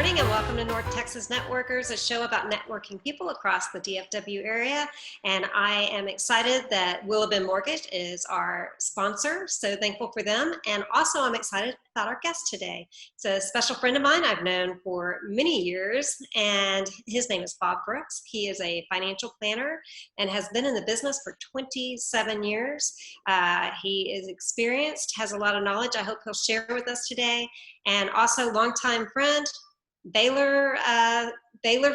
morning and welcome to North Texas Networkers, a show about networking people across the DFW area. And I am excited that Willow Bend Mortgage is our sponsor, so thankful for them. And also I'm excited about our guest today. It's a special friend of mine I've known for many years, and his name is Bob Brooks. He is a financial planner and has been in the business for 27 years. He is experienced, has a lot of knowledge I hope he'll share with us today. And also longtime friend, Baylor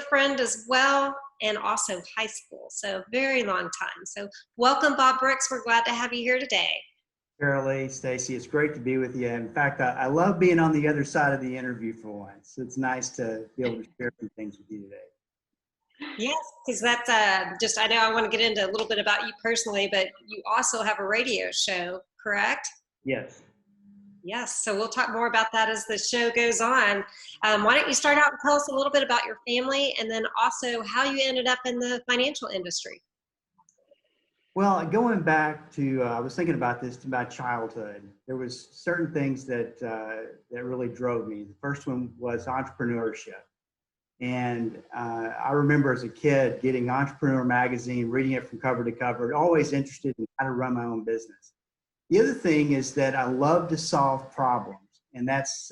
friend as well, and also high school. So very long time. So welcome, Bob Brooks. We're glad to have you here today. Caralee, Stacy, it's great to be with you. In fact, I love being on the other side of the interview for once. It's nice to be able to share some things with you today. Yes, because that's I know I want to get into a little bit about you personally, but you also have a radio show, correct? Yes. Yes, so we'll talk more about that as the show goes on. Why don't you start out and tell us a little bit about your family and then also how you ended up in the financial industry? Well, going back to, I was thinking about this, about childhood. There was certain things that really drove me. The first one was entrepreneurship. And I remember as a kid getting Entrepreneur magazine, reading it from cover to cover, always interested in how to run my own business. The other thing is that I love to solve problems, and that's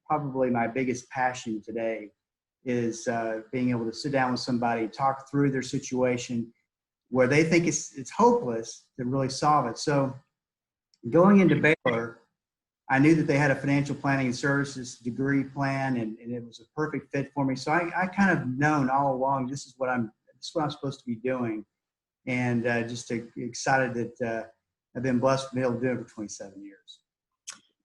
probably my biggest passion today is being able to sit down with somebody, talk through their situation where they think it's hopeless to really solve it. So going into Baylor, I knew that they had a financial planning and services degree plan, and it was a perfect fit for me. So I kind of known all along this is what I'm supposed to be doing, and just excited that I've been blessed to be able to do it for 27 years.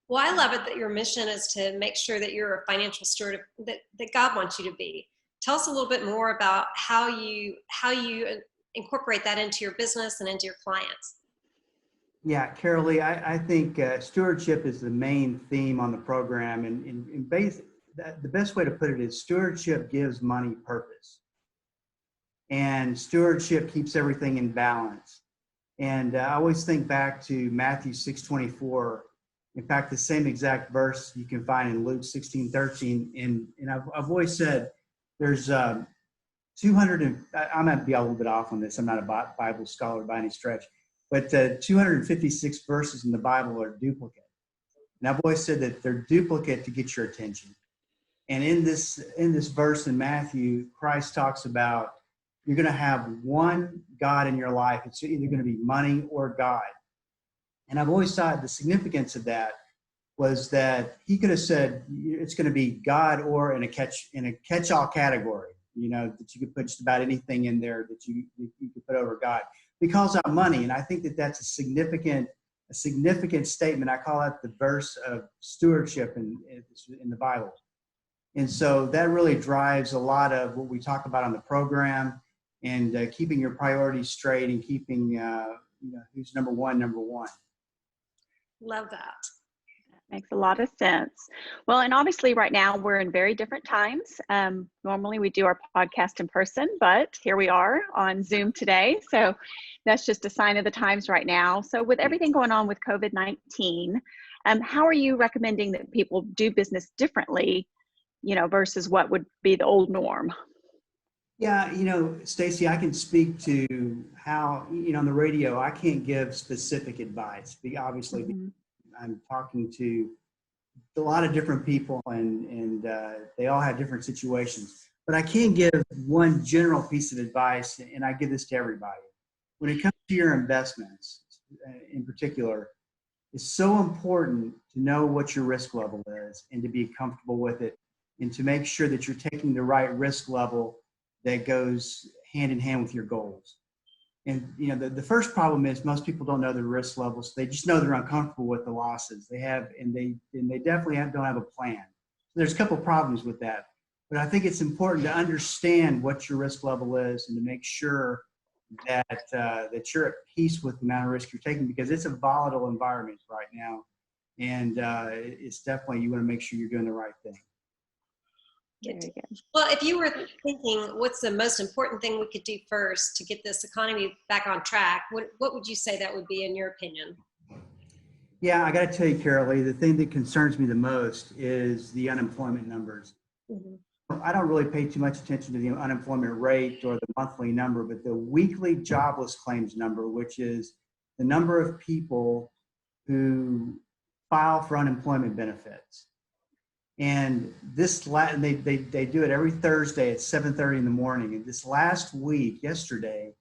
Well, I love it that your mission is to make sure that you're a financial steward that God wants you to be. Tell us a little bit more about how you incorporate that into your business and into your clients. Yeah, Caralee, I think stewardship is the main theme on the program, and the best way to put it is stewardship gives money purpose, and stewardship keeps everything in balance. And I always think back to Matthew 6:24. In fact, the same exact verse you can find in Luke 16:13. And I've always said there's 200, and I might be a little bit off on this. I'm not a Bible scholar by any stretch, but 256 verses in the Bible are duplicate. And I've always said that they're duplicate to get your attention. And in this verse in Matthew, Christ talks about you're going to have one God in your life. It's either going to be money or God. And I've always thought the significance of that was that he could have said it's going to be God or in a catch-all category, that you could put just about anything in there that you could put over God. He calls out money, and I think that that's a significant statement. I call it the verse of stewardship in the Bible. And so that really drives a lot of what we talk about on the program, and keeping your priorities straight and keeping, who's number one. Love that. Makes a lot of sense. Well, and obviously right now we're in very different times. Normally we do our podcast in person, but here we are on Zoom today. So that's just a sign of the times right now. So with everything going on with COVID-19, how are you recommending that people do business differently, versus what would be the old norm? Yeah, Stacy, I can speak to how, on the radio, I can't give specific advice. Obviously, I'm talking to a lot of different people, and they all have different situations. But I can give one general piece of advice, and I give this to everybody. When it comes to your investments, in particular, it's so important to know what your risk level is and to be comfortable with it, and to make sure that you're taking the right risk level that goes hand in hand with your goals. And the first problem is most people don't know their risk levels. They just know they're uncomfortable with the losses they have, and they definitely don't have a plan. So there's a couple of problems with that. But I think it's important to understand what your risk level is and to make sure that you're at peace with the amount of risk you're taking, because it's a volatile environment right now, and it's definitely, you want to make sure you're doing the right thing. Well, if you were thinking, what's the most important thing we could do first to get this economy back on track, what would you say that would be in your opinion? Yeah, I got to tell you, Caralee, the thing that concerns me the most is the unemployment numbers. Mhm. I don't really pay too much attention to the unemployment rate or the monthly number, but the weekly jobless claims number, which is the number of people who file for unemployment benefits. And they do it every Thursday at 7:30 in the morning. And this last week, yesterday,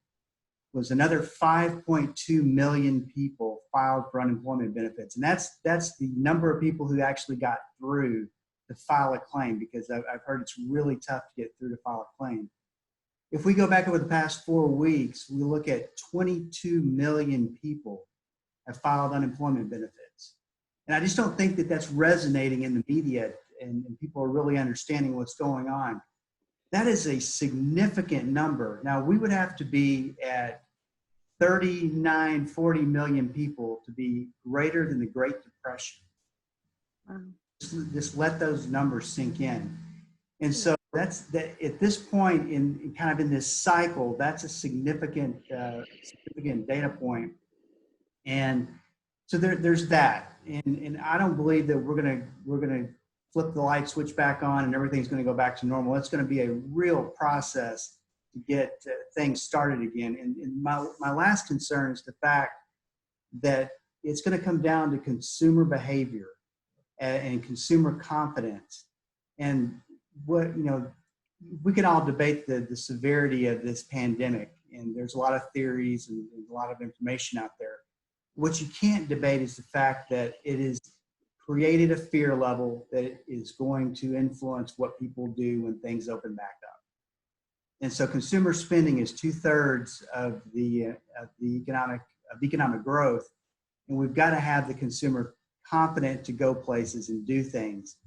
was another 5.2 million people filed for unemployment benefits. And that's the number of people who actually got through to file a claim, because I've heard it's really tough to get through to file a claim. If we go back over the past 4 weeks, we look at 22 million people have filed unemployment benefits. And I just don't think that that's resonating in the media, and people are really understanding what's going on. That is a significant number. Now, we would have to be at 39, 40 million people to be greater than the Great Depression. Wow. Just let those numbers sink in. And so that's that at this point in kind of in this cycle, that's a significant data point. And so there's that. And I don't believe that we're gonna flip the light switch back on and everything's gonna go back to normal. It's gonna be a real process to get things started again. And my last concern is the fact that it's gonna come down to consumer behavior and consumer confidence. And what, we can all debate the severity of this pandemic, and there's a lot of theories and a lot of information out there. What you can't debate is the fact that it has created a fear level that is going to influence what people do when things open back up. And so consumer spending is 2/3 of the economic growth, and we've got to have the consumer confident to go places and do things.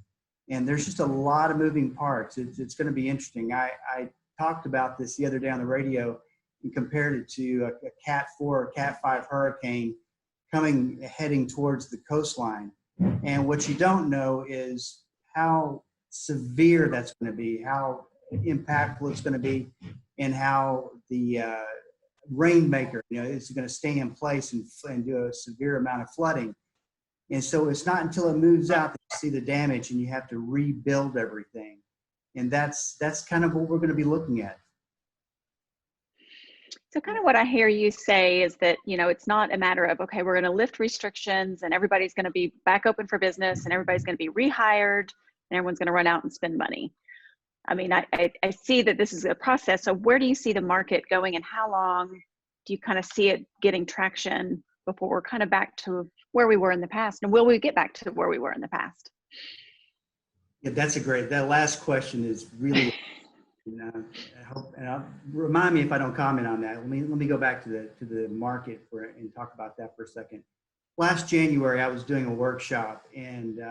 And there's just a lot of moving parts. It's going to be interesting. I talked about this the other day on the radio and compared it to a Cat 4 or Cat 5 hurricane heading towards the coastline. And what you don't know is how severe that's going to be, how impactful it's going to be, and how the rainmaker, is going to stay in place and do a severe amount of flooding. And so it's not until it moves out that you see the damage and you have to rebuild everything. And that's kind of what we're going to be looking at. So kind of what I hear you say is that, it's not a matter of, okay, we're going to lift restrictions and everybody's going to be back open for business and everybody's going to be rehired and everyone's going to run out and spend money. I mean, I see that this is a process. So where do you see the market going and how long do you kind of see it getting traction before we're kind of back to where we were in the past? And will we get back to where we were in the past? Yeah, that last question is really, remind me if I don't comment on that. Let me go back to the market and talk about that for a second. Last January, I was doing a workshop, and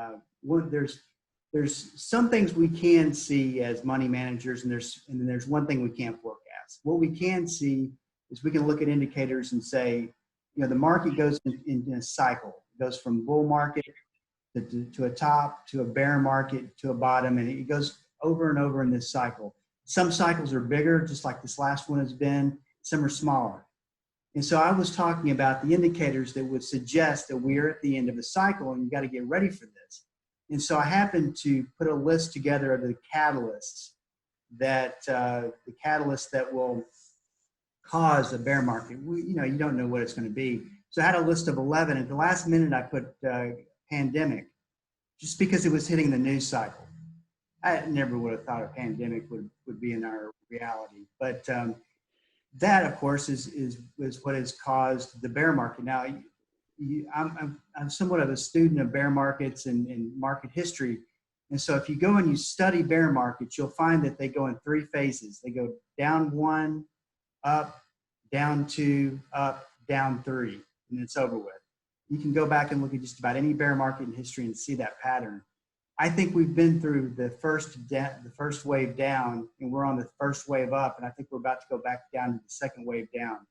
there's some things we can see as money managers, and there's one thing we can't forecast. What we can see is we can look at indicators and say, the market goes in a cycle. It goes from bull market to a top, to a bear market, to a bottom, and it goes over and over in this cycle. Some cycles are bigger, just like this last one has been. Some are smaller. And so I was talking about the indicators that would suggest that we're at the end of a cycle and you got to get ready for this. And so I happened to put a list together of the catalysts that will cause a bear market. You don't know what it's going to be. So I had a list of 11. At the last minute, I put pandemic, just because it was hitting the news cycle. I never would have thought a pandemic would be in our reality. But that, of course, is what has caused the bear market. Now, I'm somewhat of a student of bear markets and market history. And so if you go and you study bear markets, you'll find that they go in 3 phases. They go down 1, up, down 2, up, down 3, and it's over with. You can go back and look at just about any bear market in history and see that pattern. I think we've been through the first wave down, and we're on the first wave up, and I think we're about to go back down to the second wave down.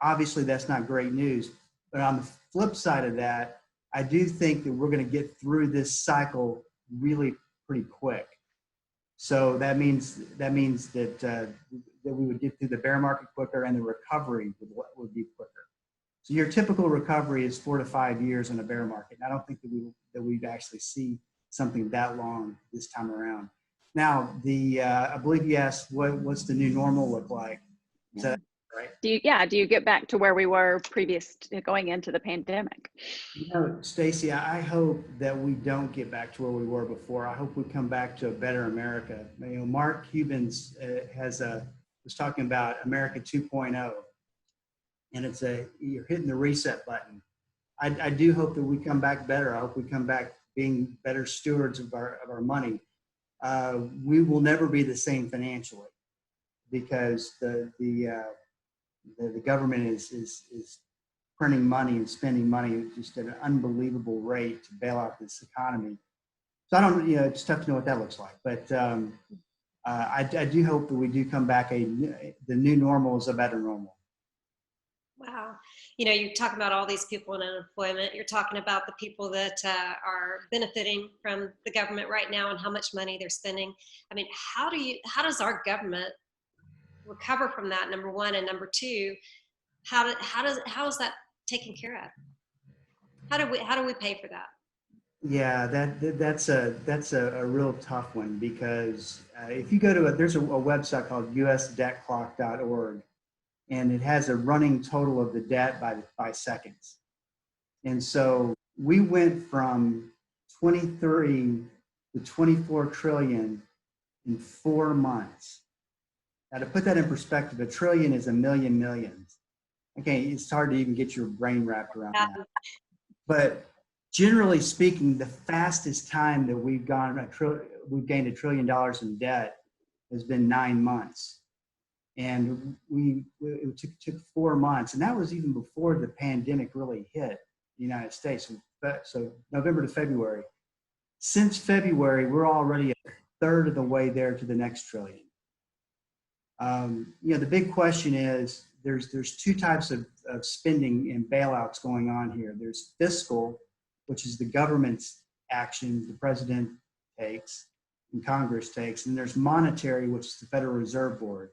Obviously, that's not great news, but on the flip side of that, I do think that we're going to get through this cycle really pretty quick. So that means that we would get through the bear market quicker, and the recovery would be quicker. So your typical recovery is 4 to 5 years in a bear market. And I don't think that we'd actually see something that long this time around. Now, I believe you asked what's the new normal look like? Is Yeah. that right? Do you get back to where we were previous to going into the pandemic? You know, Stacy, I hope that we don't get back to where we were before. I hope we come back to a better America. You know, Mark Cuban's was talking about America 2.0, and you're hitting the reset button. I do hope that we come back better. I hope we come back being better stewards of our money. We will never be the same financially because the government is printing money and spending money just at an unbelievable rate to bail out this economy. So I don't, it's tough to know what that looks like, but I do hope that we do come back. The new normal is a better normal. Wow. You know, you're talking about all these people in unemployment. You're talking about the people that are benefiting from the government right now and how much money they're spending. I mean, how does our government recover from that? Number one, and number two, how is that taken care of? How do we pay for that? Yeah, that's a real tough one because if you go to there's a website called usdebtclock.org, and it has a running total of the debt by seconds. And so we went from 23 to 24 trillion in 4 months. Now, to put that in perspective, a trillion is a million millions. Okay, it's hard to even get your brain wrapped around that. But generally speaking, the fastest time that we've gained $1 trillion in debt has been 9 months. And it took 4 months, and that was even before the pandemic really hit the United States. So November to February. Since February, we're already a third of the way there to the next trillion. The big question is there's two types of spending and bailouts going on here. There's fiscal, which is the government's action the president takes and Congress takes, and there's monetary, which is the Federal Reserve Board.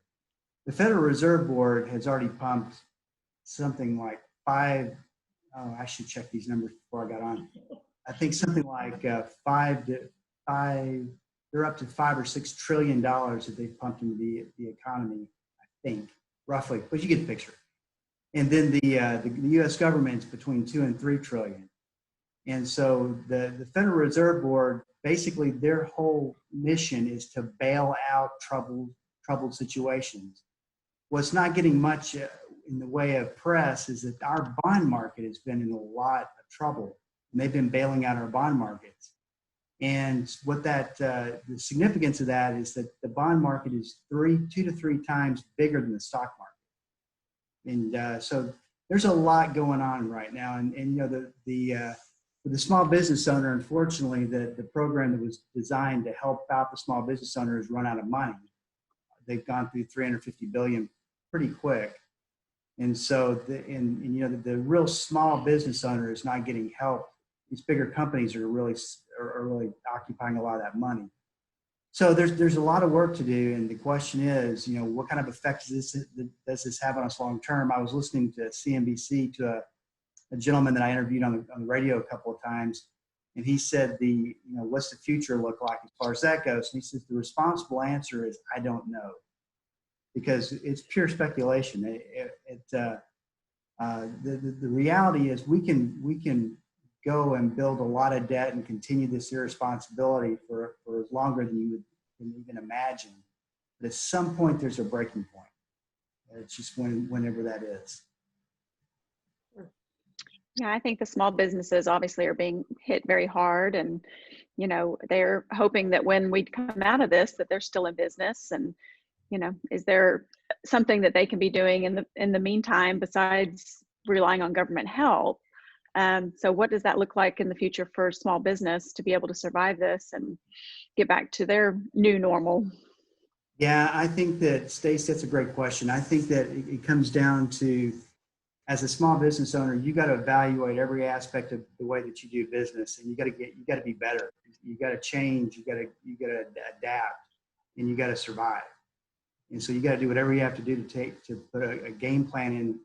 The Federal Reserve Board has already pumped something like I should check these numbers before I got on. I think something like they're up to $5 or $6 trillion that they've pumped into the economy, I think, roughly, but you get the picture. And then the U.S. government's between 2 and 3 trillion. And so the Federal Reserve Board, basically their whole mission is to bail out troubled situations. What's not getting much in the way of press is that our bond market has been in a lot of trouble, and they've been bailing out our bond markets. And what the significance of that is that the bond market is 2 to 3 times bigger than the stock market. And so there's a lot going on right now. And the small business owner, unfortunately, the program that was designed to help out the small business owner has run out of money. They've gone through $350 billion pretty quick. And so the real small business owner is not getting help. These bigger companies are really occupying a lot of that money. So there's a lot of work to do. And the question is, what kind of effect does this have on us long term? I was listening to CNBC to a gentleman that I interviewed on the radio a couple of times. And he said, what's the future look like as far as that goes? And he says, the responsible answer is, I don't know. Because it's pure speculation. The reality is we can go and build a lot of debt and continue this irresponsibility for longer than you can even imagine. But at some point, there's a breaking point. It's just whenever that is. Yeah, I think the small businesses obviously are being hit very hard, and they're hoping that when we come out of this, that they're still in business. And is there something that they can be doing in the meantime besides relying on government help? So what does that look like in the future for small business to be able to survive this and get back to their new normal? Yeah, I think that, Stace, that's a great question. I think that it comes down to, as a small business owner, you got to evaluate every aspect of the way that you do business, and you got to be better. You got to change. You got to adapt, and you got to survive. And so you got to do whatever you have to do to put a game plan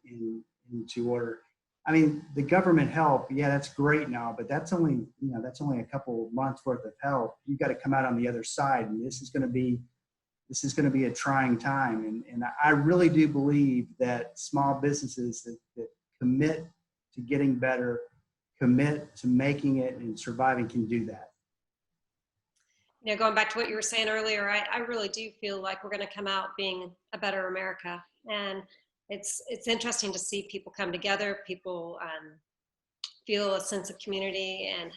into order. I mean, the government help, yeah, that's great now, but that's only, that's only a couple months worth of help. You got to come out on the other side, and this is going to be a trying time. And I really do believe that small businesses that commit to getting better, commit to making it and surviving can do that. Going back to what you were saying earlier, I really do feel like we're going to come out being a better America. And it's interesting to see people come together, people feel a sense of community and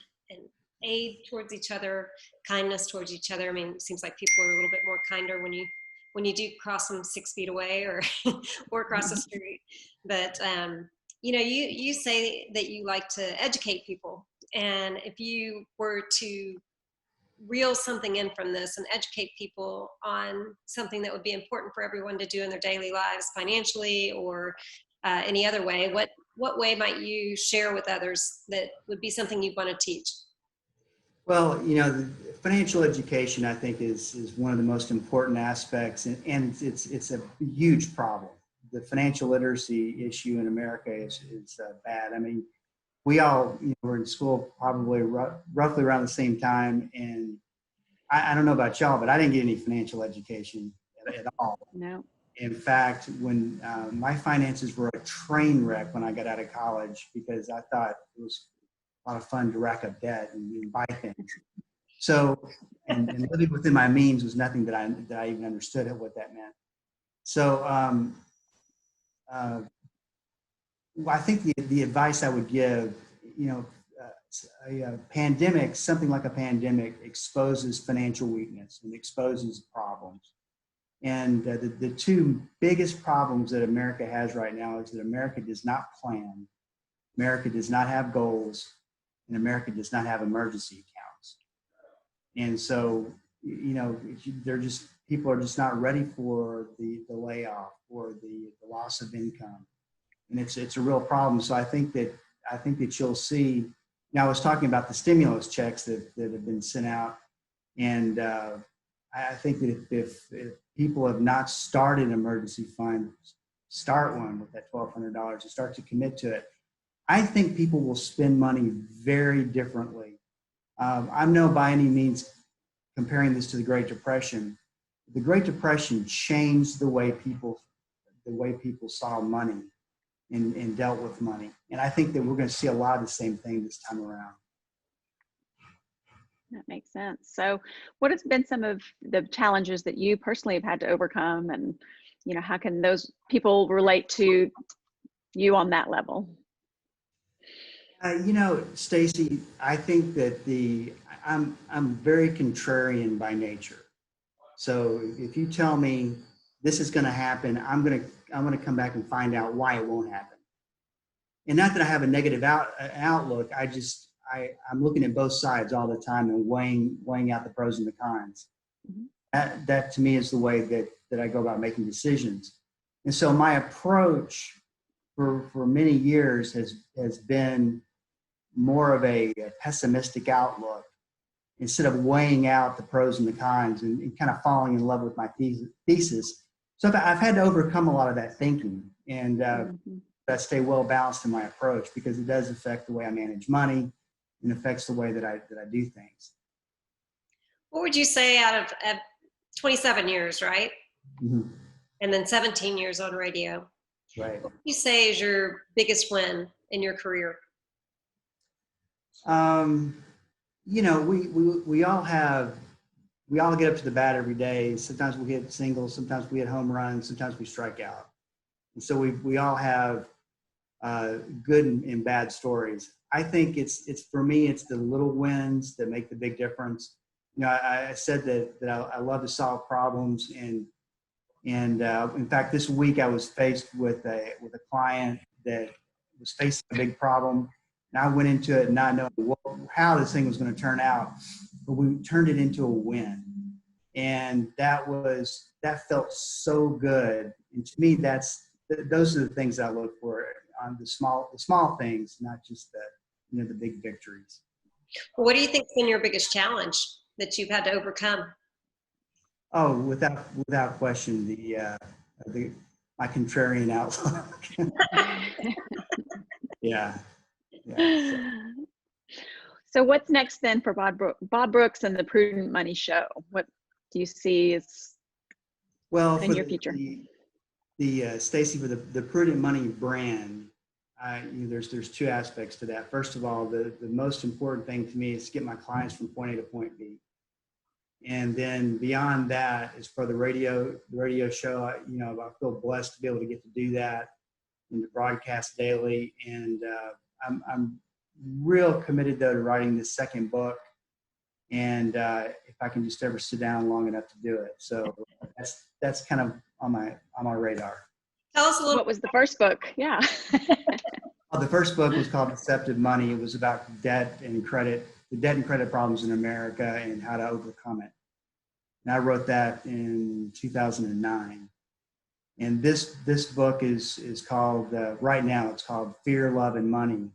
aid towards each other, kindness towards each other. I mean, it seems like people are a little bit more kinder when you do cross them 6 feet away or or across the street. But you say that you like to educate people, and if you were to reel something in from this and educate people on something that would be important for everyone to do in their daily lives, financially or any other way, what way might you share with others that would be something you want to teach? Well, the financial education, I think, is one of the most important aspects, and it's a huge problem. The financial literacy issue in America is bad. I mean, we all were in school probably roughly around the same time, and I don't know about y'all, but I didn't get any financial education at all. No. In fact, when my finances were a train wreck when I got out of college, because I thought it was a lot of fun to rack up debt and buy things. So, and living within my means was nothing that I even understood what that meant. So, I think the advice I would give, a pandemic, something like a pandemic, exposes financial weakness and exposes problems. And the two biggest problems that America has right now is that America does not plan, America does not have goals, and America does not have emergency accounts. And so, people are just not ready for the layoff or the loss of income. And it's a real problem. So I think that you'll see. Now, I was talking about the stimulus checks that have been sent out, and I think that if people have not started an emergency fund, start one with that $1,200 and start to commit to it. I think people will spend money very differently. I'm no by any means comparing this to the Great Depression. The Great Depression changed the way people saw money and dealt with money. And I think that we're going to see a lot of the same thing this time around. That makes sense. So what has been some of the challenges that you personally have had to overcome, and how can those people relate to you on that level? Stacy, I think that I'm very contrarian by nature. So if you tell me this is going to happen, I'm going to come back and find out why it won't happen. And not that I have a negative outlook. I'm looking at both sides all the time and weighing out the pros and the cons. Mm-hmm. That to me is the way that I go about making decisions. And so my approach for many years has been more of a pessimistic outlook, instead of weighing out the pros and the cons and kind of falling in love with my thesis. So I've had to overcome a lot of that thinking, and I stay well balanced in my approach, because it does affect the way I manage money and affects the way that I do things. What would you say out of 27 years, right? Mm-hmm. And then 17 years on radio. Right. What would you say is your biggest win in your career? We all get up to the bat every day. Sometimes we hit singles, sometimes we hit home runs, sometimes we strike out. And so we all have good and bad stories. I think it's for me, it's the little wins that make the big difference. I said that I love to solve problems, and in fact, this week I was faced with a client that was facing a big problem, and I went into it not knowing how this thing was going to turn out, but we turned it into a win, and that felt so good. And to me, those are the things I look for on the small things, not just the big victories. Well, what do you think's been your biggest challenge that you've had to overcome? Oh, without question, my contrarian outlook. Yeah. Yeah. So what's next then for Bob Brooks and the Prudent Money Show? What do you see is Well, in for your future? the Stacy, for the Prudent Money brand, there's two aspects to that. First of all, the most important thing to me is to get my clients from point A to point B. And then beyond that is for the radio show. I feel blessed to be able to get to do that and to broadcast daily. And I'm real committed though to writing this second book. And if I can just ever sit down long enough to do it, so that's kind of on my radar. Tell us a little. What was the first book? Yeah. The first book was called Deceptive Money. It was about the debt and credit problems in America and how to overcome it. And I wrote that in 2009. And this book is called, right now it's called Fear, Love, and Money.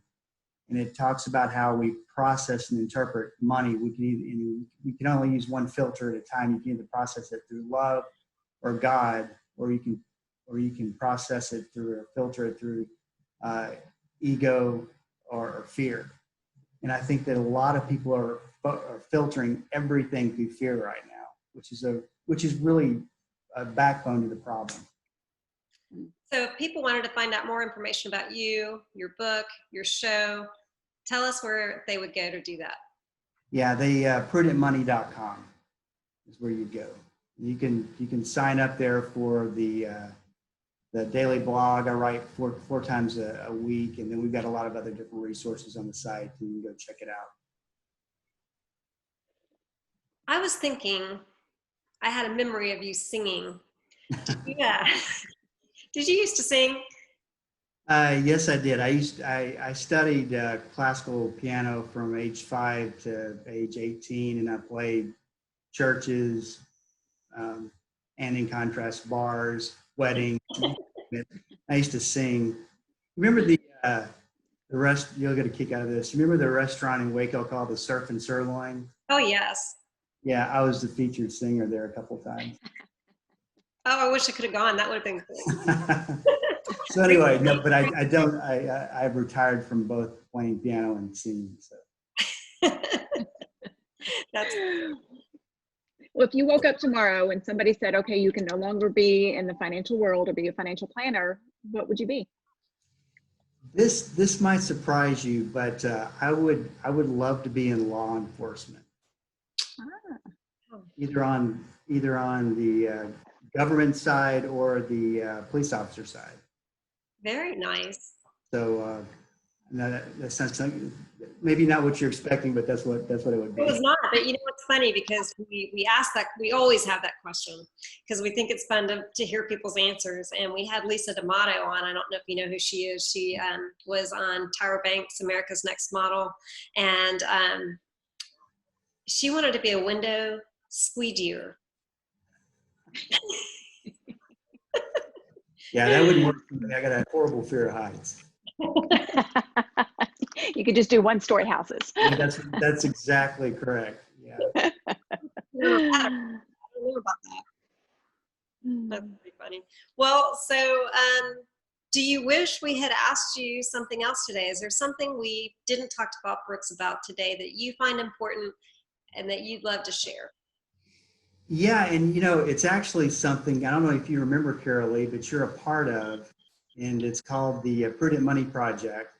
And it talks about how we process and interpret money. We can only use one filter at a time. You can either process it through love or God, or you can process it through or filter it through ego or fear. And I think that a lot of people are filtering everything through fear right now, which is really a backbone to the problem. So if people wanted to find out more information about you, your book, your show, tell us where they would go to do that. Yeah, prudentmoney.com is where you go. You can sign up there for the daily blog. I write four times a week, and then we've got a lot of other different resources on the site, and you can go check it out. I was thinking, I had a memory of you singing. Yeah. Did you used to sing? Yes, I did. I studied classical piano from age 5 to age 18, and I played churches, and in contrast, bars, weddings. I used to sing. Remember the rest? You'll get a kick out of this. Remember the restaurant in Waco called the Surf and Sirloin? Oh, yes. Yeah, I was the featured singer there a couple times. Oh, I wish I could have gone. That would have been cool. So anyway, no, but I don't. I've retired from both playing piano and singing. So That's. Well, if you woke up tomorrow and somebody said, okay, you can no longer be in the financial world or be a financial planner, what would you be? This might surprise you, but I would love to be in law enforcement. Either on the government side or the police officer side. Very nice. So that sounds like maybe not what you're expecting, but that's what it would be. It was not, but you know what's funny, because we ask that, we always have that question because we think it's fun to hear people's answers. And we had Lisa D'Amato on. I don't know if you know who she is. She was on Tyra Banks' America's Next Model, and she wanted to be a window squeegeer. Yeah, that wouldn't work for me. I got a horrible fear of heights. You could just do one-story houses. Yeah, that's exactly correct. Yeah. I don't know about that. That's pretty funny. Well, so do you wish we had asked you something else today? Is there something we didn't talk to Bob Brooks about today that you find important and that you'd love to share? Yeah, and it's actually something, I don't know if you remember, Caralee, but you're a part of, and it's called the Prudent Money Project.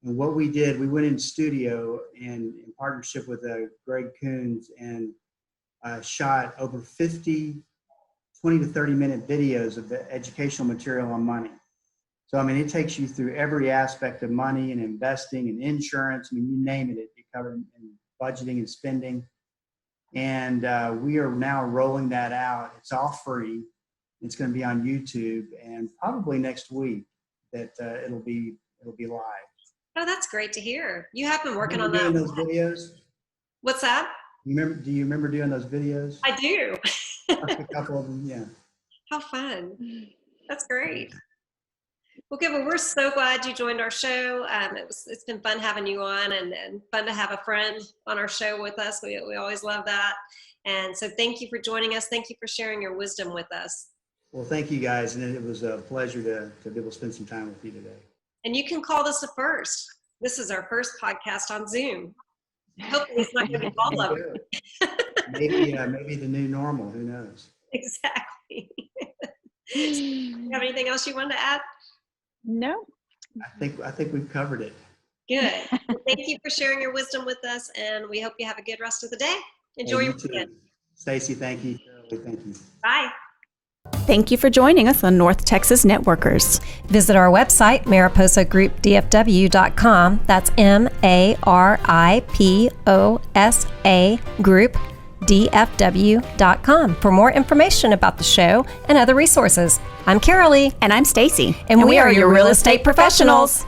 And what we did, we went in studio and in partnership with Greg Coons and shot over 50 20 to 30 minute videos of the educational material on money. So, I mean, it takes you through every aspect of money and investing and insurance. I mean, you name it, it covers budgeting and spending. And we are now rolling that out. It's all free. It's going to be on YouTube, and probably next week that it'll be live. Oh, that's great to hear. You have been working on doing that. Those videos. What's that? Do you remember doing those videos? I do. A couple of them, yeah. How fun. That's great. Well, good. Well, we're so glad you joined our show. It's been fun having you on, and fun to have a friend on our show with us. We always love that. And so thank you for joining us. Thank you for sharing your wisdom with us. Well, thank you guys. And it was a pleasure to be able to spend some time with you today. And you can call this a first. This is our first podcast on Zoom. Hopefully it's not going to be all of it. Maybe the new normal, who knows? Exactly. Do you have anything else you wanted to add? No. I think we've covered it. Good. Well, thank you for sharing your wisdom with us, and we hope you have a good rest of the day. Enjoy your weekend. Stacy, thank you. Shirley, thank you. Bye. Thank you for joining us on North Texas Networkers. Visit our website, mariposagroupdfw.com. That's MARIPOSA Group DFW.com for more information about the show and other resources. I'm Caralee. And I'm Stacy. And we are your real estate professionals.